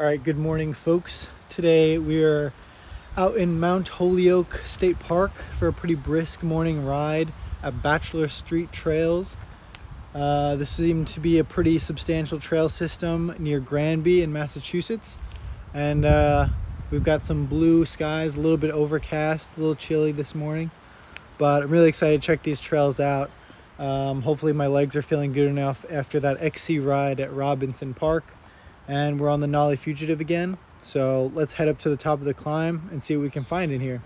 All right, good morning, folks. Today we are out in Mount Holyoke State Park for a pretty brisk morning ride at Batchelor Street trails. This seemed to be a pretty substantial trail system near Granby in Massachusetts. And we've got some blue skies, a little bit overcast, a little chilly this morning. But I'm really excited to check these trails out. Hopefully my legs are feeling good enough after that XC ride at Robinson Park. And we're on the Knolly Fugitive again. So let's head up to the top of the climb and see what we can find in here.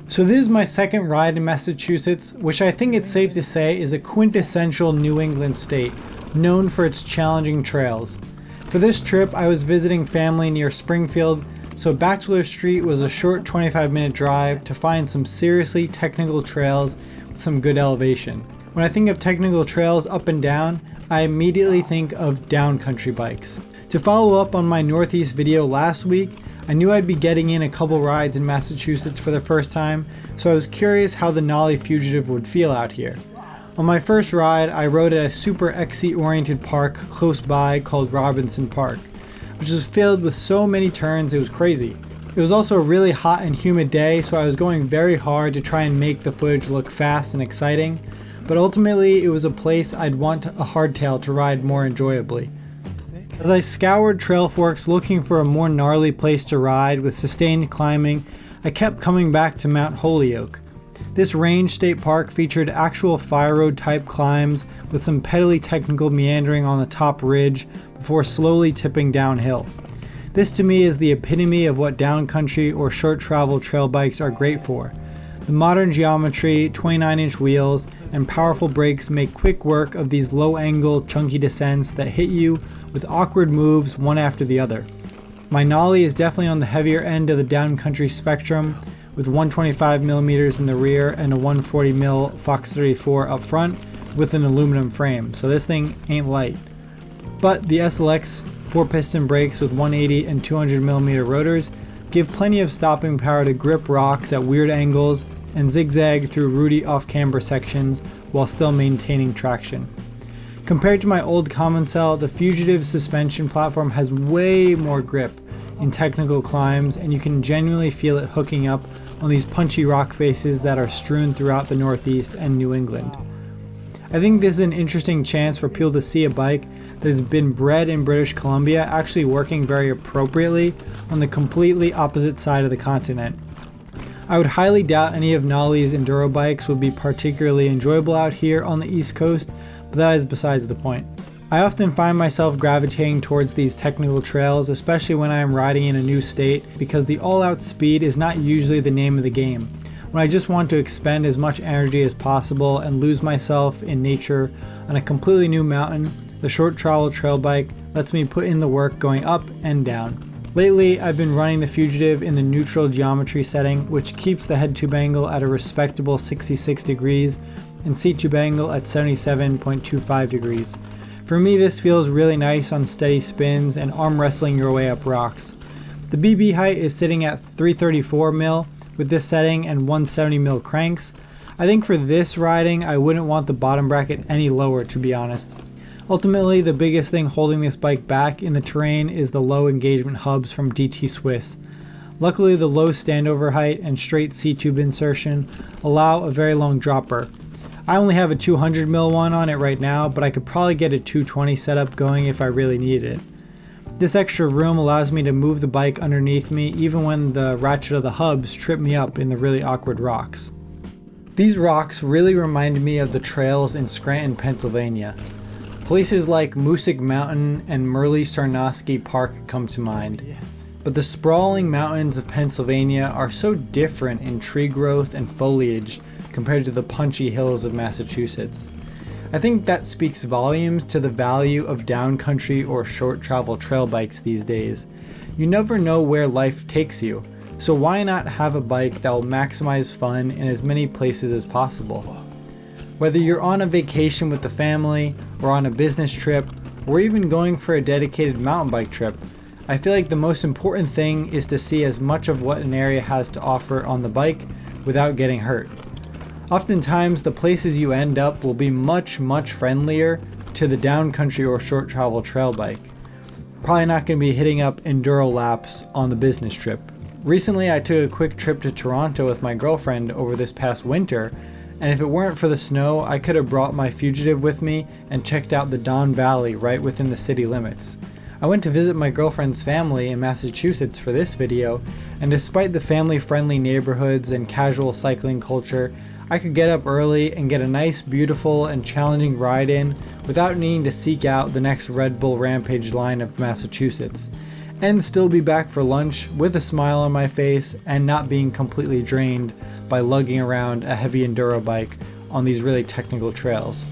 So this is my second ride in Massachusetts, which I think it's safe to say is a quintessential New England state, known for its challenging trails. For this trip, I was visiting family near Springfield, so Batchelor Street was a short 25-minute drive to find some seriously technical trails with some good elevation. When I think of technical trails up and down, I immediately think of downcountry bikes. To follow up on my Northeast video last week, I knew I'd be getting in a couple rides in Massachusetts for the first time, so I was curious how the Knolly Fugitive would feel out here. On my first ride, I rode at a super XC-oriented park close by called Robinson Park, which was filled with so many turns it was crazy. It was also a really hot and humid day, so I was going very hard to try and make the footage look fast and exciting, but ultimately it was a place I'd want a hardtail to ride more enjoyably. As I scoured trail forks looking for a more gnarly place to ride with sustained climbing, I kept coming back to Mount Holyoke. This range state park featured actual fire road type climbs with some pedally technical meandering on the top ridge before slowly tipping downhill. This to me is the epitome of what downcountry or short travel trail bikes are great for. The modern geometry, 29-inch wheels, and powerful brakes make quick work of these low-angle, chunky descents that hit you with awkward moves one after the other. My Knolly is definitely on the heavier end of the downcountry spectrum, with 125mm in the rear and a 140mm Fox 34 up front with an aluminum frame, so this thing ain't light. But the SLX 4-piston brakes with 180 and 200mm rotors give plenty of stopping power to grip rocks at weird angles and zigzag through rooty off-camber sections while still maintaining traction. Compared to my old common cell, the Fugitive suspension platform has way more grip in technical climbs, and you can genuinely feel it hooking up on these punchy rock faces that are strewn throughout the Northeast and New England. I think this is an interesting chance for people to see a bike that has been bred in British Columbia actually working very appropriately on the completely opposite side of the continent. I would highly doubt any of Knolly's enduro bikes would be particularly enjoyable out here on the East Coast, but that is besides the point. I often find myself gravitating towards these technical trails, especially when I am riding in a new state, because the all-out speed is not usually the name of the game. When I just want to expend as much energy as possible and lose myself in nature on a completely new mountain, the short travel trail bike lets me put in the work going up and down. Lately, I've been running the Fugitive in the neutral geometry setting, which keeps the head tube angle at a respectable 66 degrees and seat tube angle at 77.25 degrees. For me, this feels really nice on steady spins and arm wrestling your way up rocks. The BB height is sitting at 334mm with this setting and 170mm cranks. I think for this riding, I wouldn't want the bottom bracket any lower, to be honest. Ultimately, the biggest thing holding this bike back in the terrain is the low engagement hubs from DT Swiss. Luckily, the low standover height and straight C-tube insertion allow a very long dropper. I only have a 200mm one on it right now, but I could probably get a 220 setup going if I really needed it. This extra room allows me to move the bike underneath me even when the ratchet of the hubs trip me up in the really awkward rocks. These rocks really remind me of the trails in Scranton, Pennsylvania. Places like Moosic Mountain and Merle-Sarnoski Park come to mind. But the sprawling mountains of Pennsylvania are so different in tree growth and foliage compared to the punchy hills of Massachusetts. I think that speaks volumes to the value of downcountry or short travel trail bikes these days. You never know where life takes you, so why not have a bike that will maximize fun in as many places as possible? Whether you're on a vacation with the family, or on a business trip, or even going for a dedicated mountain bike trip, I feel like the most important thing is to see as much of what an area has to offer on the bike without getting hurt. Oftentimes, the places you end up will be much friendlier to the downcountry or short travel trail bike. Probably not going to be hitting up enduro laps on the business trip. Recently, I took a quick trip to Toronto with my girlfriend over this past winter, and if it weren't for the snow, I could have brought my Fugitive with me and checked out the Don Valley right within the city limits. I went to visit my girlfriend's family in Massachusetts for this video, and despite the family-friendly neighborhoods and casual cycling culture, I could get up early and get a nice, beautiful, and challenging ride in without needing to seek out the next Red Bull Rampage line of Massachusetts, and still be back for lunch with a smile on my face and not being completely drained by lugging around a heavy enduro bike on these really technical trails.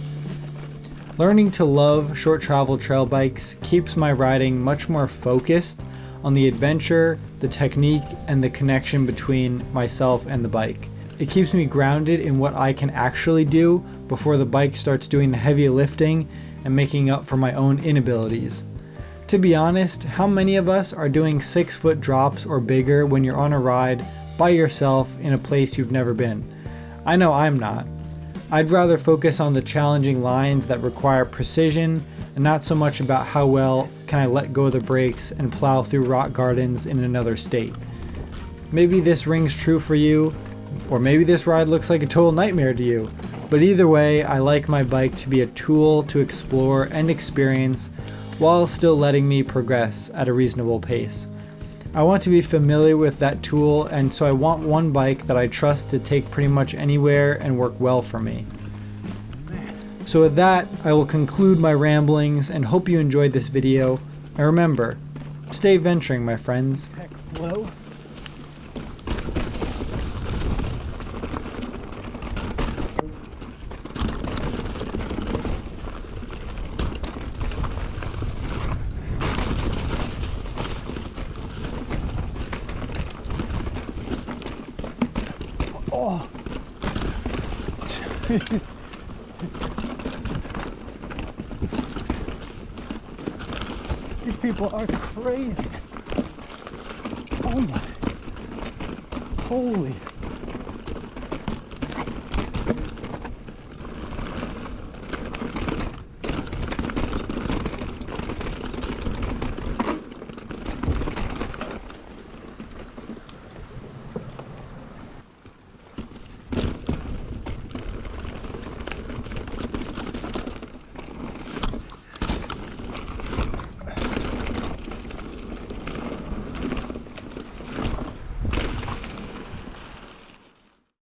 Learning to love short travel trail bikes keeps my riding much more focused on the adventure, the technique, and the connection between myself and the bike. It keeps me grounded in what I can actually do before the bike starts doing the heavy lifting and making up for my own inabilities. To be honest, how many of us are doing 6-foot drops or bigger when you're on a ride by yourself in a place you've never been? I know I'm not. I'd rather focus on the challenging lines that require precision and not so much about how well can I let go of the brakes and plow through rock gardens in another state. Maybe this rings true for you, or maybe this ride looks like a total nightmare to you. But either way, I like my bike to be a tool to explore and experience while still letting me progress at a reasonable pace. I want to be familiar with that tool, and so I want one bike that I trust to take pretty much anywhere and work well for me. So with that, I will conclude my ramblings and hope you enjoyed this video. And remember, stay venturing, my friends. Hello? Oh, jeez. These people are crazy. Oh my, holy.